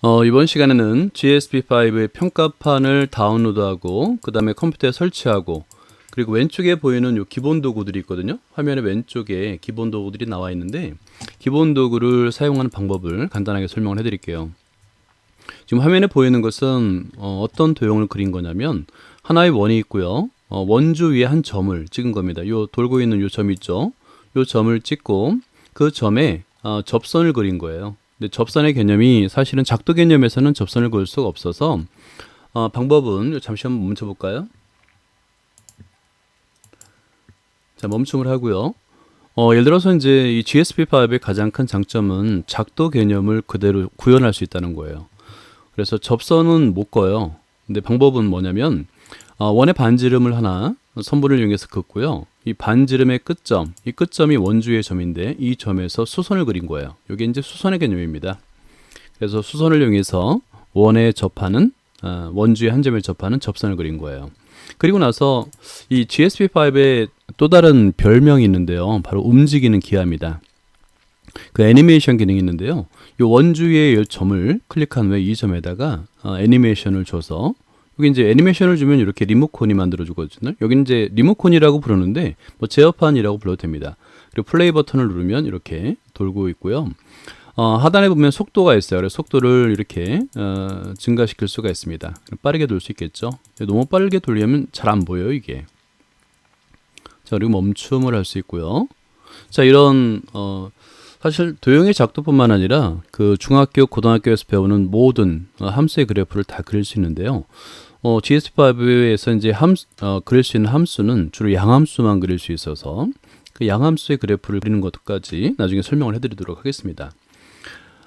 이번 시간에는 GSP5의 평가판을 다운로드하고 그 다음에 컴퓨터에 설치하고 그리고 왼쪽에 보이는 요 기본 도구들이 있거든요. 화면의 왼쪽에 기본 도구들이 나와 있는데 기본 도구를 사용하는 방법을 간단하게 설명을 해드릴게요. 지금 화면에 보이는 것은 어떤 도형을 그린 거냐면 하나의 원이 있고요. 원주 위에 한 점을 찍은 겁니다. 요 돌고 있는 요 점 있죠. 요 점을 찍고 그 점에 접선을 그린 거예요. 근데 접선의 개념이 사실은 작도 개념에서는 접선을 그을 수가 없어서 방법은 잠시 한번 멈춰 볼까요? 자, 멈춤을 하고요. 예를 들어서 이제 이 GSP5의 가장 큰 장점은 작도 개념을 그대로 구현할 수 있다는 거예요. 그래서 접선은 못 그어요. 근데 방법은 뭐냐면 원의 반지름을 하나 선분을 이용해서 긋고요. 이 반지름의 끝점, 이 끝점이 원주의 점인데 이 점에서 수선을 그린 거예요. 이게 이제 수선의 개념입니다. 그래서 수선을 이용해서 원에 접하는 원주의 한 점에 접하는 접선을 그린 거예요. 그리고 나서 이 GSP5의 또 다른 별명이 있는데요. 바로 움직이는 기하입니다. 그 애니메이션 기능이 있는데요. 이 원주의 점을 클릭한 후에 이 점에다가 애니메이션을 줘서 여기 이제 애니메이션을 주면 이렇게 리모컨이 만들어 주거든요. 여기 이제 리모컨이라고 부르는데 뭐 제어판이라고 불러도 됩니다. 그리고 플레이 버튼을 누르면 이렇게 돌고 있고요. 하단에 보면 속도가 있어요. 그래서 속도를 이렇게 증가시킬 수가 있습니다. 빠르게 돌 수 있겠죠. 너무 빠르게 돌리면 잘 안 보여요, 이게. 자, 그리고 멈춤을 할 수 있고요. 자, 이런 사실 도형의 작도뿐만 아니라 그 중학교, 고등학교에서 배우는 모든 함수의 그래프를 다 그릴 수 있는데요. GSP5에서 이제 그릴 수 있는 함수는 주로 양함수만 그릴 수 있어서 그 양함수의 그래프를 그리는 것까지 나중에 설명을 해드리도록 하겠습니다.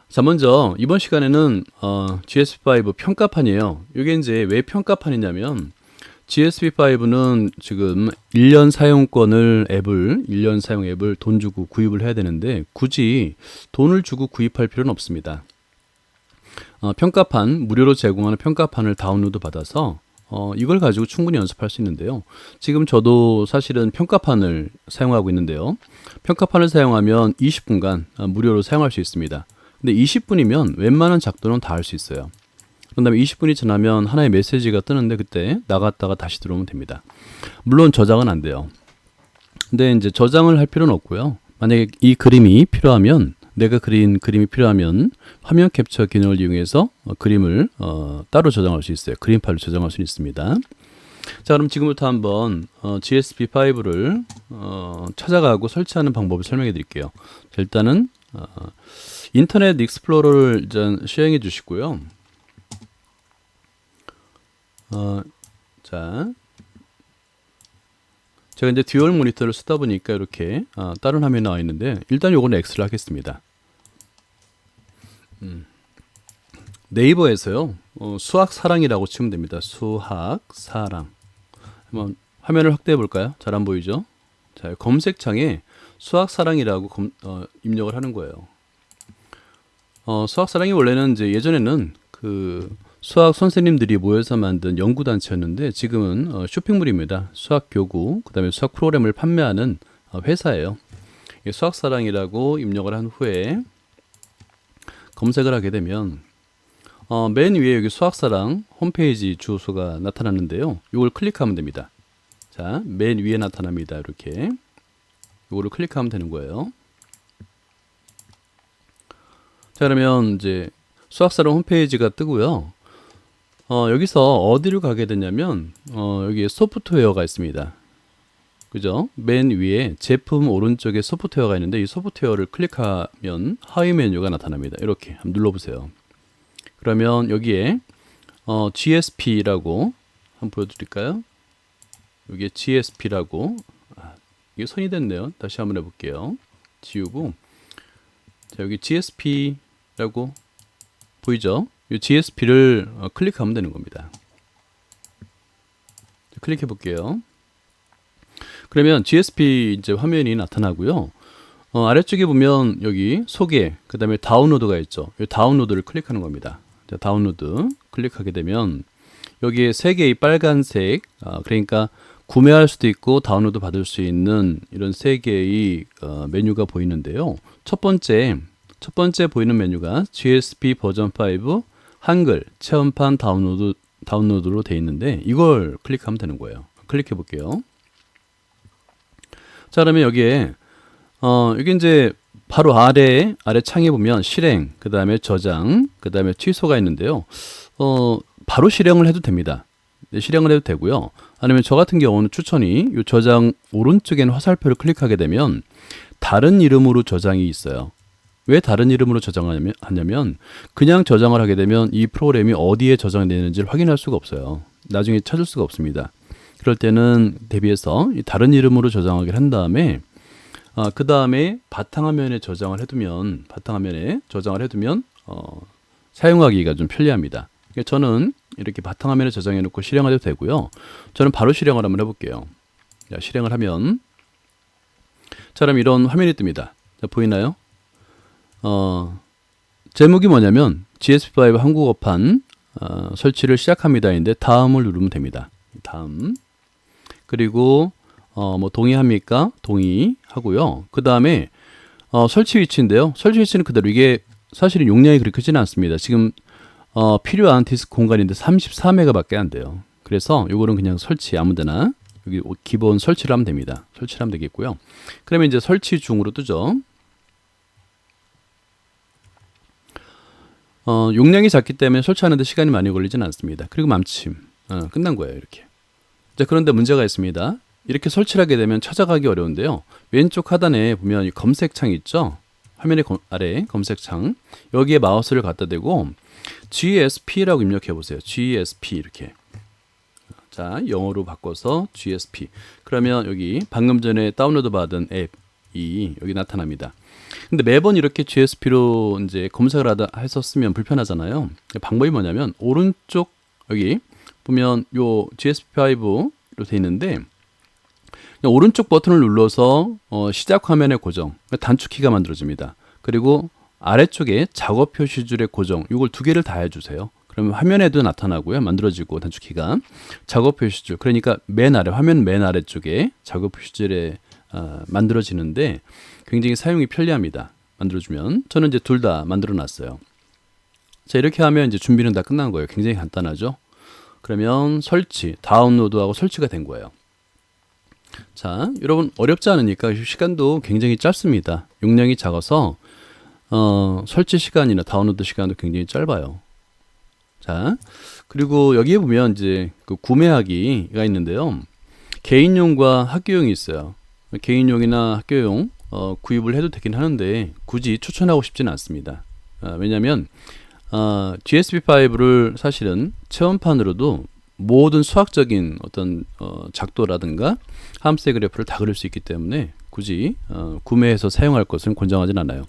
자, 먼저 이번 시간에는 GSP5 평가판이에요. 이게 이제 왜 평가판이냐면 GSP5는 지금 1년 사용권을 1년 사용 앱을 돈 주고 구입을 해야 되는데 굳이 돈을 주고 구입할 필요는 없습니다. 평가판, 무료로 제공하는 평가판을 다운로드 받아서 이걸 가지고 충분히 연습할 수 있는데요. 지금 저도 사실은 평가판을 사용하고 있는데요. 평가판을 사용하면 20분간 무료로 사용할 수 있습니다. 근데 20분이면 웬만한 작도는 다 할 수 있어요. 그런 다음에 20분이 지나면 하나의 메시지가 뜨는데 그때 나갔다가 다시 들어오면 됩니다. 물론 저장은 안 돼요. 근데 이제 저장을 할 필요는 없고요. 만약에 이 그림이 필요하면 내가 그린 그림이 필요하면 화면 캡처 기능을 이용해서 그림을 따로 저장할 수 있어요. 그림 파일을 저장할 수 있습니다. 자, 그럼 지금부터 한번 GSP5를 찾아가고 설치하는 방법을 설명해 드릴게요. 자, 일단은 인터넷 익스플로러를 일단 시행해 주시고요. 자, 제가 이제 듀얼 모니터를 쓰다 보니까 이렇게 다른 화면이 나와 있는데 일단 요거는 X를 하겠습니다. 네이버에서요 수학사랑이라고 치면 됩니다. 수학사랑. 한번 화면을 확대해 볼까요? 잘 안 보이죠? 자, 검색창에 수학사랑이라고 입력을 하는 거예요. 수학사랑이 원래는 이제 예전에는 그 수학 선생님들이 모여서 만든 연구단체였는데 지금은 쇼핑몰입니다. 수학교구, 그 다음에 수학 프로그램을 판매하는 회사예요. 수학사랑이라고 입력을 한 후에 검색을 하게 되면 맨 위에 여기 수학사랑 홈페이지 주소가 나타났는데요. 이걸 클릭하면 됩니다. 자, 맨 위에 나타납니다. 이렇게 이거를 클릭하면 되는 거예요. 자, 그러면 이제 수학사랑 홈페이지가 뜨고요. 여기서 어디로 가게 되냐면 여기에 소프트웨어가 있습니다. 그죠? 맨 위에 제품 오른쪽에 소프트웨어가 있는데 이 소프트웨어를 클릭하면 하위 메뉴가 나타납니다. 이렇게 한번 눌러보세요. 그러면 여기에 GSP라고 한번 보여드릴까요? 여기에 GSP라고 이게 손이 됐네요. 다시 한번 해볼게요. 지우고 자, 여기 GSP라고 보이죠? 이 GSP를 클릭하면 되는 겁니다. 클릭해 볼게요. 그러면 GSP 이제 화면이 나타나고요. 아래쪽에 보면 여기 소개, 그 다음에 다운로드가 있죠. 이 다운로드를 클릭하는 겁니다. 자, 다운로드 클릭하게 되면 여기에 세 개의 빨간색, 그러니까 구매할 수도 있고 다운로드 받을 수 있는 이런 세 개의 메뉴가 보이는데요. 첫 번째 보이는 메뉴가 GSP 버전 5 한글 체험판 다운로드로 돼 있는데 이걸 클릭하면 되는 거예요. 클릭해 볼게요. 자, 그러면 여기에 여기 이제 바로 아래 창에 보면 실행, 그 다음에 저장, 그 다음에 취소가 있는데요. 바로 실행을 해도 됩니다. 네, 실행을 해도 되고요. 아니면 저 같은 경우는 추천이 이 저장 오른쪽에 있는 화살표를 클릭하게 되면 다른 이름으로 저장이 있어요. 왜 다른 이름으로 저장하냐면 그냥 저장을 하게 되면 이 프로그램이 어디에 저장되는지를 확인할 수가 없어요. 나중에 찾을 수가 없습니다. 그럴 때는 대비해서 다른 이름으로 저장하기를 한 다음에 그 다음에 바탕화면에 저장을 해두면 사용하기가 좀 편리합니다. 저는 이렇게 바탕화면에 저장해 놓고 실행해도 되고요. 저는 바로 실행을 한번 해볼게요. 자, 실행을 하면 자, 그럼 이런 화면이 뜹니다. 자, 보이나요? 제목이 뭐냐면 GSP5 한국어판 설치를 시작합니다인데 다음을 누르면 됩니다. 다음. 그리고 뭐 동의합니까? 동의하고요. 그 다음에 설치 위치인데요. 설치 위치는 그대로 이게 사실은 용량이 그렇게 크지는 않습니다. 지금 필요한 디스크 공간인데 34메가밖에 안 돼요. 그래서 요거는 그냥 설치 아무데나 여기 기본 설치를 하면 됩니다. 설치를 하면 되겠고요. 그러면 이제 설치 중으로 뜨죠. 용량이 작기 때문에 설치하는데 시간이 많이 걸리진 않습니다. 그리고 맘침 끝난 거예요. 이렇게. 자, 그런데 문제가 있습니다. 이렇게 설치를 하게 되면 찾아가기 어려운데요. 왼쪽 하단에 보면 이 검색창 있죠. 화면의 아래 검색창 여기에 마우스를 갖다 대고 GSP라고 입력해 보세요. GSP 이렇게. 자, 영어로 바꿔서 GSP. 그러면 여기 방금 전에 다운로드 받은 앱이 여기 나타납니다. 근데 매번 이렇게 GSP로 이제 검색을 했었으면 불편하잖아요. 방법이 뭐냐면 오른쪽 여기 보면 요 GSP5로 돼 있는데 오른쪽 버튼을 눌러서 시작 화면의 고정, 단축키가 만들어집니다. 그리고 아래쪽에 작업 표시줄의 고정, 이걸 두 개를 다 해주세요. 그러면 화면에도 나타나고요. 만들어지고 단축키가 작업 표시줄, 그러니까 맨 아래 화면 맨 아래쪽에 작업 표시줄에 만들어지는데 굉장히 사용이 편리합니다. 만들어주면 저는 이제 둘 다 만들어놨어요. 자, 이렇게 하면 이제 준비는 다 끝난 거예요. 굉장히 간단하죠. 그러면 설치, 다운로드하고 설치가 된 거예요. 자, 여러분 어렵지 않으니까 시간도 굉장히 짧습니다. 용량이 작아서 설치 시간이나 다운로드 시간도 굉장히 짧아요. 자, 그리고 여기에 보면 이제 그 구매하기가 있는데요. 개인용과 학교용이 있어요. 개인용이나 학교용 구입을 해도 되긴 하는데 굳이 추천하고 싶지는 않습니다. 왜냐하면 GSP5를 사실은 체험판으로도 모든 수학적인 어떤 작도라든가 함수의 그래프를 다 그릴 수 있기 때문에 굳이 구매해서 사용할 것은 권장하진 않아요.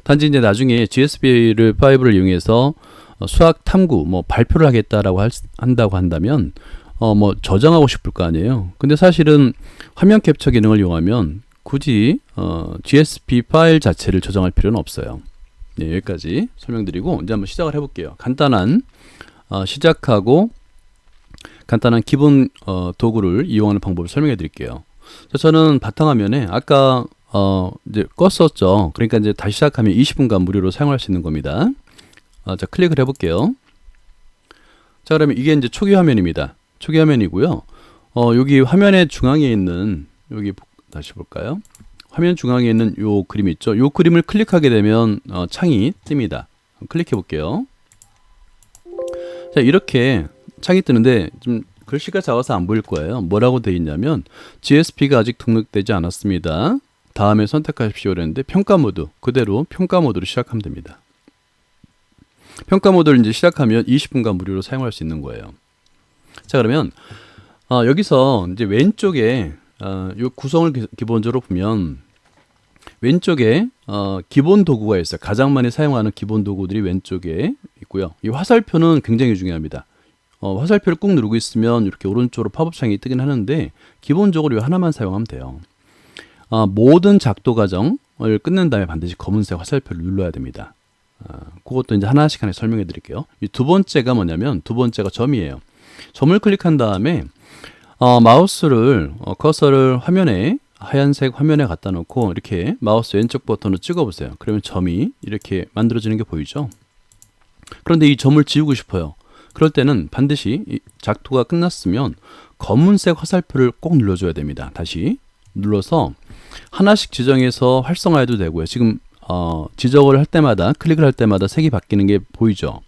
단지 이제 나중에 GSP5를 이용해서 수학 탐구 뭐 발표를 하겠다라고 한다고 한다면 뭐 저장하고 싶을 거 아니에요. 근데 사실은 화면 캡처 기능을 이용하면 굳이 GSP 파일 자체를 저장할 필요는 없어요. 네, 여기까지 설명드리고 이제 한번 시작을 해볼게요. 간단한 시작하고 간단한 기본 도구를 이용하는 방법을 설명해 드릴게요. 저는 바탕화면에 아까 이제 껐었죠. 그러니까 이제 다시 시작하면 20분간 무료로 사용할 수 있는 겁니다. 자, 클릭을 해볼게요. 자, 그러면 이게 이제 초기 화면입니다. 초기 화면이고요. 여기 화면의 중앙에 있는 여기 다시 볼까요? 화면 중앙에 있는 요 그림 있죠? 요 그림을 클릭하게 되면 창이 뜹니다. 클릭해 볼게요. 자, 이렇게 창이 뜨는데 좀 글씨가 작아서 안 보일 거예요. 뭐라고 되어 있냐면 GSP가 아직 등록되지 않았습니다. 다음에 선택하십시오 그랬는데 평가 모드 그대로 평가 모드로 시작하면 됩니다. 평가 모드를 이제 시작하면 20분간 무료로 사용할 수 있는 거예요. 자, 그러면 여기서 이제 왼쪽에 요 구성을 기본적으로 보면 왼쪽에 기본 도구가 있어요. 가장 많이 사용하는 기본 도구들이 왼쪽에 있고요. 이 화살표는 굉장히 중요합니다. 화살표를 꾹 누르고 있으면 이렇게 오른쪽으로 팝업창이 뜨긴 하는데 기본적으로 이 하나만 사용하면 돼요. 모든 작도 과정을 끝낸 다음에 반드시 검은색 화살표를 눌러야 됩니다. 그것도 이제 하나씩 설명해 드릴게요. 이 두 번째가 뭐냐면 두 번째가 점이에요. 점을 클릭한 다음에 마우스를 커서를 화면에 하얀색 화면에 갖다 놓고 이렇게 마우스 왼쪽 버튼으로 찍어 보세요. 그러면 점이 이렇게 만들어지는 게 보이죠? 그런데 이 점을 지우고 싶어요. 그럴 때는 반드시 이 작도가 끝났으면 검은색 화살표를 꼭 눌러줘야 됩니다. 다시 눌러서 하나씩 지정해서 활성화해도 되고요. 지금 지정을 할 때마다 클릭을 할 때마다 색이 바뀌는 게 보이죠.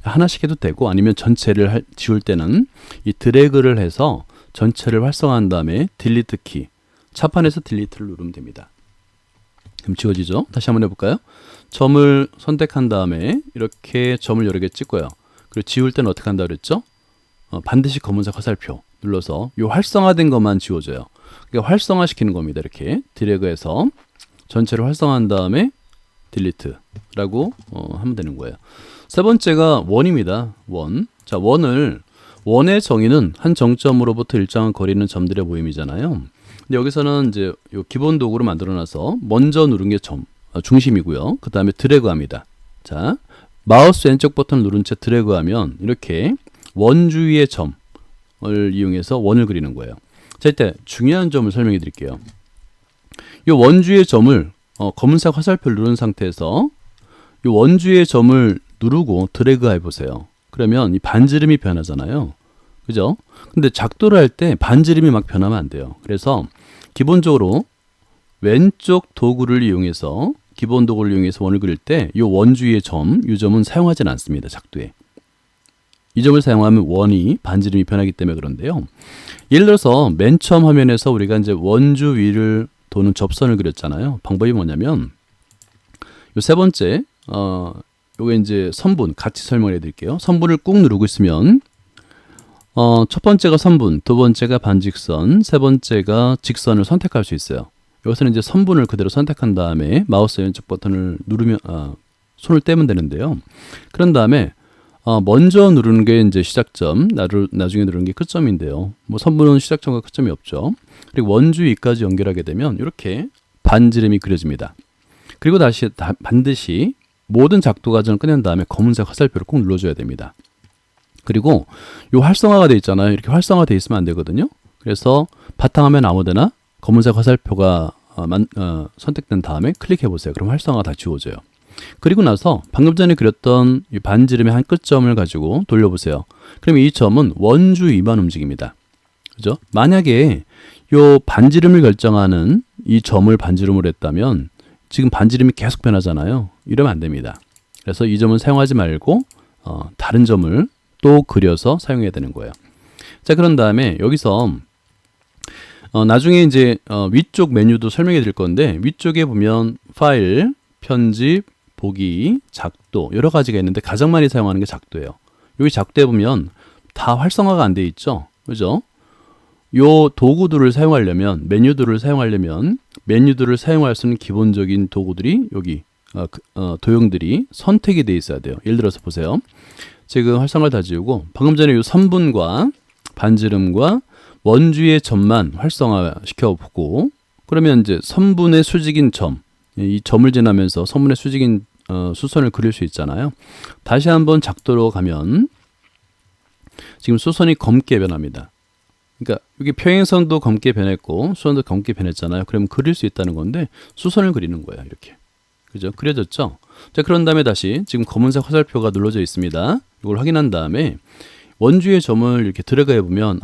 하나씩 해도 되고 아니면 전체를 지울 때는 이 드래그를 해서 전체를 활성화한 다음에 딜리트 키, 차판에서 딜리트를 누르면 됩니다. 그럼 지워지죠? 다시 한번 해볼까요? 점을 선택한 다음에 이렇게 점을 여러 개 찍고요. 그리고 지울 때는 어떻게 한다 그랬죠? 반드시 검은색 화살표 눌러서 이 활성화된 것만 지워줘요. 그러니까 활성화시키는 겁니다. 이렇게 드래그해서 전체를 활성화한 다음에 딜리트라고 하면 되는 거예요. 세 번째가 원입니다. 원. 자, 원의 정의는 한 정점으로부터 일정한 거리는 점들의 모임이잖아요. 근데 여기서는 이제 요 기본 도구로 만들어놔서 먼저 누른 게 중심이고요. 그 다음에 드래그합니다. 자, 마우스 왼쪽 버튼을 누른 채 드래그하면 이렇게 원 주위의 점을 이용해서 원을 그리는 거예요. 자, 이때 중요한 점을 설명해 드릴게요. 이 원주의 점을 검은색 화살표를 누른 상태에서 이 원주의 점을 누르고 드래그 해보세요. 그러면 이 반지름이 변하잖아요. 그죠? 근데 작도를 할 때 반지름이 막 변하면 안 돼요. 그래서 기본적으로 왼쪽 도구를 이용해서 기본 도구를 이용해서 원을 그릴 때 이 원주의 점, 이 점은 사용하지는 않습니다. 작도에. 이 점을 사용하면 원이 반지름이 변하기 때문에 그런데요. 예를 들어서 맨 처음 화면에서 우리가 이제 원주 위를 도는 접선을 그렸잖아요. 방법이 뭐냐면 요 세 번째 요게 이제 선분 같이 설명해 드릴게요. 선분을 꾹 누르고 있으면 첫 번째가 선분, 두 번째가 반직선, 세 번째가 직선을 선택할 수 있어요. 여기서는 이제 선분을 그대로 선택한 다음에 마우스 왼쪽 버튼을 누르면 손을 떼면 되는데요. 그런 다음에 먼저 누르는 게 이제 시작점, 나중에 누르는 게 끝점인데요. 뭐 선분은 시작점과 끝점이 없죠. 그리고 원주 위까지 연결하게 되면 이렇게 반지름이 그려집니다. 그리고 다시 반드시 모든 작도 과정을 끝낸 다음에 검은색 화살표를 꼭 눌러줘야 됩니다. 그리고 이 활성화가 되어 있잖아요. 이렇게 활성화되어 있으면 안 되거든요. 그래서 바탕화면 아무데나 검은색 화살표가 선택된 다음에 클릭해 보세요. 그럼 활성화가 다 지워져요. 그리고 나서 방금 전에 그렸던 이 반지름의 한 끝점을 가지고 돌려보세요. 그럼 이 점은 원주 위만 움직입니다. 그죠? 만약에 이 반지름을 결정하는 이 점을 반지름으로 했다면 지금 반지름이 계속 변하잖아요. 이러면 안 됩니다. 그래서 이 점은 사용하지 말고 다른 점을 또 그려서 사용해야 되는 거예요. 자, 그런 다음에 여기서 나중에 이제 위쪽 메뉴도 설명해 드릴 건데 위쪽에 보면 파일, 편집, 보기, 작도 여러 가지가 있는데 가장 많이 사용하는 게 작도예요. 여기 작도에 보면 다 활성화가 안 돼 있죠. 그죠? 요 도구들을 사용하려면 메뉴들을 사용할 수 있는 기본적인 도구들이 여기 도형들이 선택이 돼 있어야 돼요. 예를 들어서 보세요. 지금 활성화를 다 지우고 방금 전에 요 선분과 반지름과 원주의 점만 활성화시켜 보고 그러면 이제 선분의 수직인 점, 이 점을 지나면서 선분의 수직인 수선을 그릴 수 있잖아요. 다시 한번 작도로 가면 지금 수선이 검게 변합니다. 그러니까 여기 평행선도 검게 변했고 수선도 검게 변했잖아요. 그러면 그릴 수 있다는 건데 수선을 그리는 거예요. 이렇게. 그죠? 그려졌죠? 자, 그런 다음에 다시 지금 검은색 화살표가 눌러져 있습니다. 이걸 확인한 다음에 원주의 점을 이렇게 들어가 보면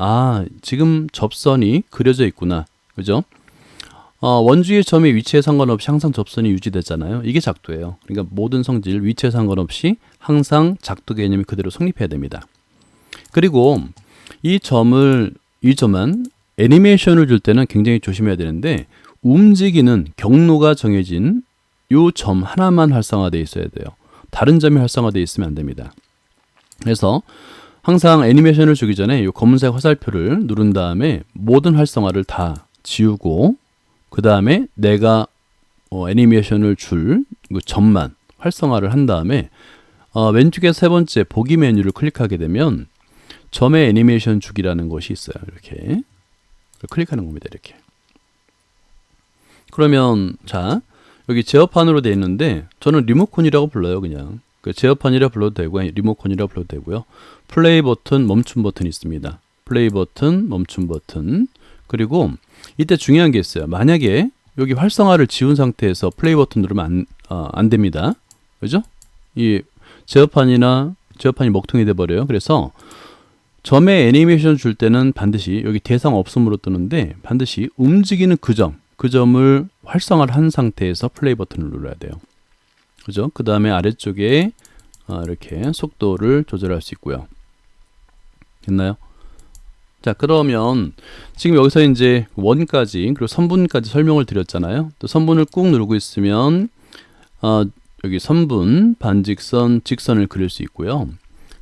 지금 접선이 그려져 있구나. 그죠? 원주의 점의 위치에 상관없이 항상 접선이 유지됐잖아요. 이게 작도예요. 그러니까 모든 성질 위치에 상관없이 항상 작도 개념이 그대로 성립해야 됩니다. 그리고 이 점은 애니메이션을 줄 때는 굉장히 조심해야 되는데 움직이는 경로가 정해진 이 점 하나만 활성화되어 있어야 돼요. 다른 점이 활성화되어 있으면 안 됩니다. 그래서 항상 애니메이션을 주기 전에 이 검은색 화살표를 누른 다음에 모든 활성화를 다 지우고 그 다음에 내가 애니메이션을 줄 점만 활성화를 한 다음에 왼쪽에 세 번째 보기 메뉴를 클릭하게 되면 점의 애니메이션 주기라는 것이 있어요. 이렇게 클릭하는 겁니다. 이렇게. 그러면 자 여기 제어판으로 되어 있는데 저는 리모컨이라고 불러요. 그냥 제어판이라 불러도 되고 리모컨이라 불러도 되고요. 플레이 버튼, 멈춤 버튼이 있습니다. 플레이 버튼, 멈춤 버튼. 그리고 이때 중요한 게 있어요. 만약에 여기 활성화를 지운 상태에서 플레이 버튼 누르면 안 됩니다. 그죠? 이 제어판이나 지워판이 먹통이 돼버려요. 그래서 점에 애니메이션 줄 때는 반드시 여기 대상 없음으로 뜨는데 반드시 움직이는 그 점을 활성화를 한 상태에서 플레이 버튼을 눌러야 돼요. 그죠? 그 다음에 아래쪽에 이렇게 속도를 조절할 수 있고요. 됐나요? 자, 그러면 지금 여기서 이제 원까지 그리고 선분까지 설명을 드렸잖아요. 또 선분을 꾹 누르고 있으면 여기 선분, 반직선, 직선을 그릴 수 있고요.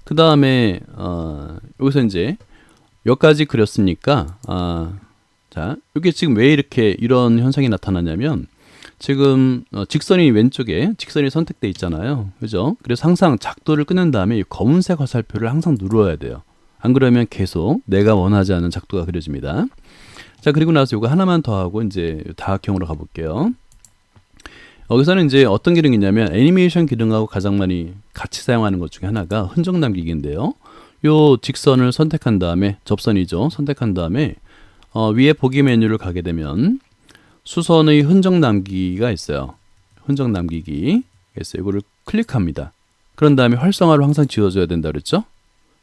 그 다음에 여기서 이제 여기까지 그렸으니까 자, 이게 지금 왜 이렇게 이런 현상이 나타나냐면 지금 직선이 왼쪽에 직선이 선택돼 있잖아요. 그죠? 그래서 항상 작도를 끄는 다음에 이 검은색 화살표를 항상 눌러야 돼요. 안 그러면 계속 내가 원하지 않는 작도가 그려집니다. 자, 그리고 나서 이거 하나만 더 하고 이제 다각형으로 가볼게요. 여기서는 이제 어떤 기능이 있냐면 애니메이션 기능하고 가장 많이 같이 사용하는 것 중에 하나가 흔적 남기기인데요. 요 직선을 선택한 다음에 접선이죠. 선택한 다음에 위에 보기 메뉴를 가게 되면 수선의 흔적 남기기가 있어요. 흔적 남기기 있어요. 이거를 클릭합니다. 그런 다음에 활성화를 항상 지워줘야 된다 그랬죠.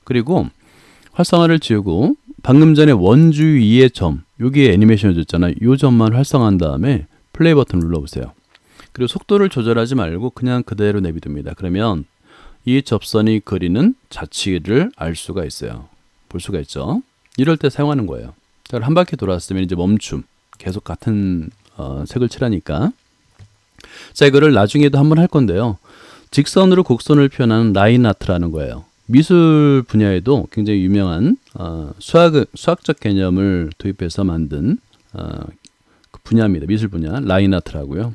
그리고 활성화를 지우고 방금 전에 원주 위의 점, 여기에 애니메이션을 줬잖아요. 이 점만 활성화한 다음에 플레이 버튼 눌러보세요. 그리고 속도를 조절하지 말고 그냥 그대로 내비둡니다. 그러면 이 접선이 그리는 자취를 알 수가 있어요. 볼 수가 있죠. 이럴 때 사용하는 거예요. 한 바퀴 돌았으면 이제 멈춤. 계속 같은 색을 칠하니까. 자, 이거를 나중에도 한번 할 건데요. 직선으로 곡선을 표현하는 라인 아트라는 거예요. 미술 분야에도 굉장히 유명한 수학적 개념을 도입해서 만든 그 분야입니다. 미술 분야 라인 아트라고요.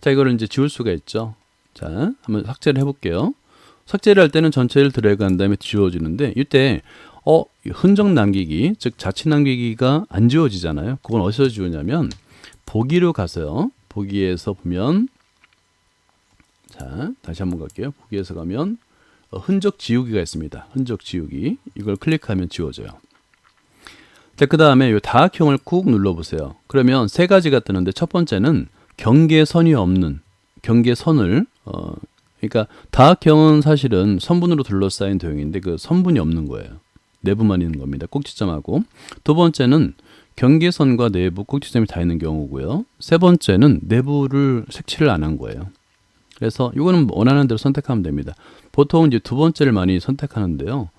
자, 이거를 이제 지울 수가 있죠. 자, 한번 삭제를 해볼게요. 삭제를 할 때는 전체를 드래그한 다음에 지워지는데 이때 흔적 남기기, 즉 자취 남기기가 안 지워지잖아요. 그건 어디서 지우냐면 보기로 가서요. 보기에서 보면 자, 다시 한번 갈게요. 보기에서 가면 흔적 지우기가 있습니다. 흔적 지우기. 이걸 클릭하면 지워져요. 자, 그 다음에 이 다각형을 꾹 눌러보세요. 그러면 세 가지가 뜨는데 첫 번째는 경계선이 없는 경계선을 그러니까 다각형은 사실은 선분으로 둘러싸인 도형인데 그 선분이 없는 거예요. 내부만 있는 겁니다. 꼭지점하고. 두 번째는 경계선과 내부 꼭지점이 다 있는 경우고요. 세 번째는 내부를 색칠을 안 한 거예요. 그래서 이거는 원하는 대로 선택하면 됩니다. 보통 이제 두 번째를 많이 선택하는데요.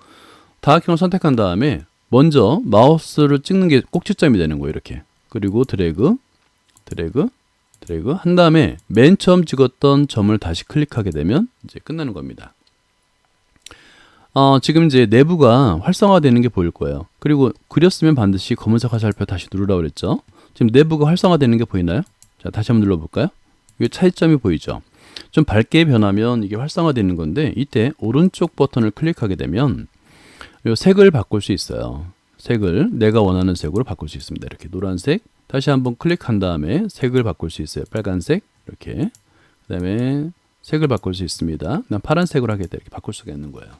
다각형을 선택한 다음에 먼저 마우스를 찍는 게 꼭지점이 되는 거예요. 이렇게. 그리고 드래그 한 다음에 맨 처음 찍었던 점을 다시 클릭하게 되면 이제 끝나는 겁니다. 지금 이제 내부가 활성화되는 게 보일 거예요. 그리고 그렸으면 반드시 검은색 화살표 다시 누르라고 그랬죠. 지금 내부가 활성화되는 게 보이나요? 자, 다시 한번 눌러볼까요? 이게 차이점이 보이죠. 좀 밝게 변하면 이게 활성화되는 건데 이때 오른쪽 버튼을 클릭하게 되면 이 색을 바꿀 수 있어요. 색을 내가 원하는 색으로 바꿀 수 있습니다. 이렇게 노란색 다시 한번 클릭한 다음에 색을 바꿀 수 있어요. 빨간색 이렇게 그 다음에 색을 바꿀 수 있습니다. 난 파란색으로 하겠다 이렇게 바꿀 수가 있는 거예요.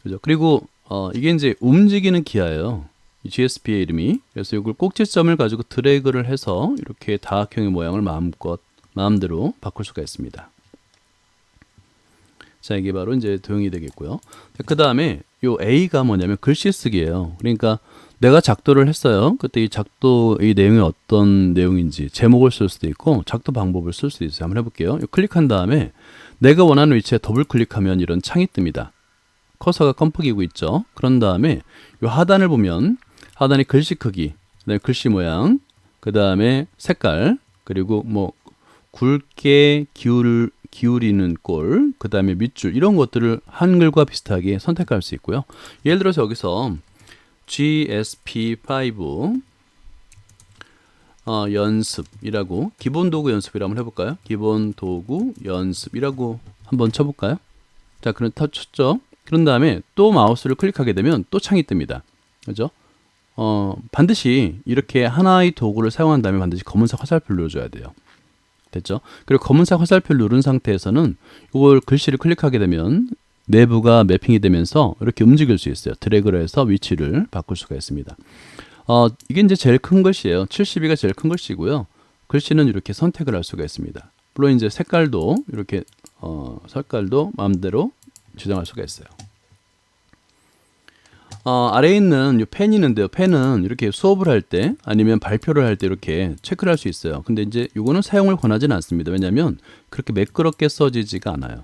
그죠? 그리고 이게 이제 움직이는 기아예요. 이 GSP의 이름이. 그래서 이걸 꼭지점을 가지고 드래그를 해서 이렇게 다각형의 모양을 마음대로 바꿀 수가 있습니다. 자, 이게 바로 이제 도형이 되겠고요. 그 다음에 요 A가 뭐냐면 글씨 쓰기예요. 그러니까 내가 작도를 했어요. 그때 이 작도의 내용이 어떤 내용인지 제목을 쓸 수도 있고 작도 방법을 쓸 수도 있어요. 한번 해볼게요. 클릭한 다음에 내가 원하는 위치에 더블 클릭하면 이런 창이 뜹니다. 커서가 껌프기고 있죠. 그런 다음에 요 하단을 보면 하단에 글씨 크기, 그다음에 글씨 모양, 그 다음에 색깔, 그리고 뭐 굵게 기울이는 꼴, 그 다음에 밑줄 이런 것들을 한글과 비슷하게 선택할 수 있고요. 예를 들어서 여기서 GSP5 연습이라고 기본 도구 연습이라고 한번 해볼까요? 기본 도구 연습이라고 한번 쳐볼까요? 자, 그럼 쳤죠. 그런 다음에 또 마우스를 클릭하게 되면 또 창이 뜹니다. 그죠? 반드시 이렇게 하나의 도구를 사용한 다음에 반드시 검은색 화살표를 눌러줘야 돼요. 됐죠? 그리고 검은색 화살표를 누른 상태에서는 이걸 글씨를 클릭하게 되면 내부가 매핑이 되면서 이렇게 움직일 수 있어요. 드래그를 해서 위치를 바꿀 수가 있습니다. 이게 이제 제일 큰 글씨예요. 72가 제일 큰 글씨고요. 글씨는 이렇게 선택을 할 수가 있습니다. 물론 이제 색깔도 이렇게 색깔도 마음대로 지정할 수가 있어요. 아래에 있는 이 펜이 있는데요. 펜은 이렇게 수업을 할 때 아니면 발표를 할 때 이렇게 체크를 할 수 있어요. 근데 이제 이거는 사용을 권하지는 않습니다. 왜냐하면 그렇게 매끄럽게 써지지가 않아요.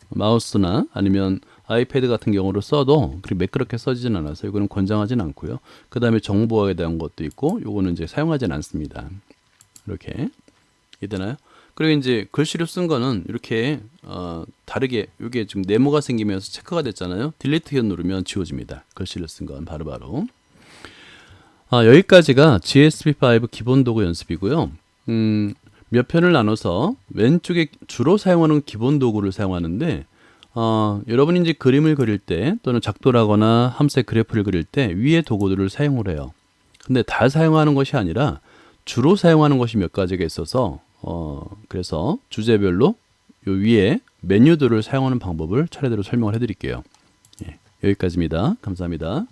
마우스나 아니면 아이패드 같은 경우로 써도 그렇게 매끄럽게 써지진 않아서 이거는 권장하진 않고요. 그 다음에 정보화에 대한 것도 있고 요거는 이제 사용하진 않습니다. 이렇게 이해되나요? 그리고 이제 글씨로 쓴 거는 이렇게 다르게 이게 지금 네모가 생기면서 체크가 됐잖아요. 딜리트 키 누르면 지워집니다. 글씨를 쓴 건 바로바로. 여기까지가 GSP5 기본 도구 연습이고요. 몇 편을 나눠서 왼쪽에 주로 사용하는 기본 도구를 사용하는데 여러분이 이제 그림을 그릴 때 또는 작도를 하거나 함색 그래프를 그릴 때 위에 도구들을 사용을 해요. 근데 다 사용하는 것이 아니라 주로 사용하는 것이 몇 가지가 있어서 그래서 주제별로 요 위에 메뉴들을 사용하는 방법을 차례대로 설명을 해드릴게요. 예, 여기까지입니다. 감사합니다.